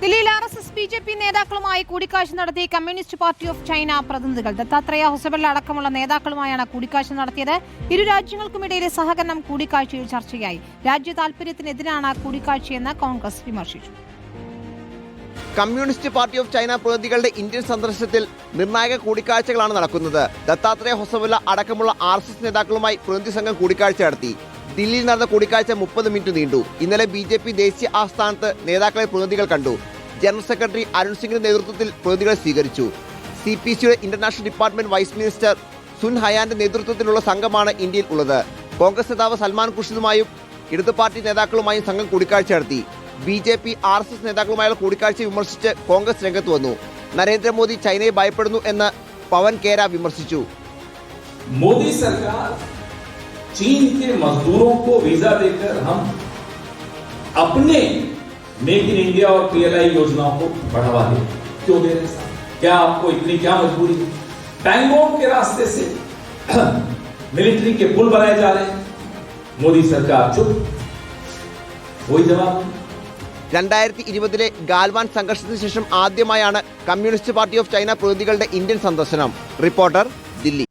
ദില്ലിയിൽ RSS BJP നേതാക്കളുമായി കൂടിക്കാഴ്ച നടത്തി കമ്മ്യൂണിസ്റ്റ് പാർട്ടി ഓഫ് ചൈന പ്രതിനിധികൾ. ദത്താത്രേയ ഹൊസബല്ല അടക്കമുള്ള നേതാക്കളുമായാണ് കൂടിക്കാഴ്ച നടത്തിയത്. ഇരു രാജ്യങ്ങൾക്കുമിടയിലെ സഹകരണം കൂടിക്കാഴ്ചയിൽ ചർച്ചയായി. രാജ്യ താൽപര്യത്തിനെതിരാണ് കൂടിക്കാഴ്ചയെന്ന് കോൺഗ്രസ് വിമർശിച്ചു. കമ്മ്യൂണിസ്റ്റ് പാർട്ടി ഓഫ് ചൈന പ്രതിനിധികളുടെ ഇന്ത്യൻ സന്ദർശനത്തിൽ നിർണായക കൂടിക്കാഴ്ചകളാണ് നടക്കുന്നത്. ദത്താത്രേയ ഹൊസബല്ല അടക്കമുള്ള RSS നേതാക്കളുമായി പ്രതിനിധി സംഘം കൂടിക്കാഴ്ച നടത്തി. ദില്ലിയിൽ നടന്ന കൂടിക്കാഴ്ച 30 മിനിറ്റ് നീണ്ടു. ഇന്നലെ BJP ദേശീയ ആസ്ഥാനത്ത് നേതാക്കളെ പ്രതിനിധികൾ കണ്ടു. ജനറൽ സെക്രട്ടറി അരുൺ സിംഗിന്റെ നേതൃത്വത്തിൽ പ്രതിനിധികളെ സ്വീകരിച്ചു. CPCയുടെ international department vice minister Sun ഹയാന്റെ നേതൃത്വത്തിലുള്ള സംഘമാണ് ഇന്ത്യയിൽ ഉള്ളത്. കോൺഗ്രസ് നേതാവ് സൽമാൻ ഖുർഷിദുമായും ഇടതു പാർട്ടി നേതാക്കളുമായും സംഘം കൂടിക്കാഴ്ച നടത്തി. BJP RSS നേതാക്കളുമായുള്ള കൂടിക്കാഴ്ച വിമർശിച്ച് കോൺഗ്രസ് രംഗത്ത് വന്നു. നരേന്ദ്രമോദി ചൈനയെ ഭയപ്പെടുന്നു എന്ന് പവൻ കേര വിമർശിച്ചു. मोदी सरकार चीन के मजदूरों को वीजा देकर हम अपने मेक इन इंडिया और PLI योजनाओं को बढ़ावा दे, क्यों दे रहे हैं? क्या आपको इतनी क्या मजबूरी है? टाइम बॉम्ब के रास्ते से मिलिट्री के पुल बनाए जा रहे हैं. मोदी सरकार चुप, कोई जवाब नहीं. 2020 ഗാൽവാൻ സംഘർഷത്തിന് ശേഷം ആദ്യമായാണ് കമ്മ്യൂണിസ്റ്റ് പാർട്ടി ഓഫ് ചൈന പ്രതിനിധികളുടെ ഇന്ത്യൻ സന്ദർശനം. റിപ്പോർട്ടർ, ദില്ലി.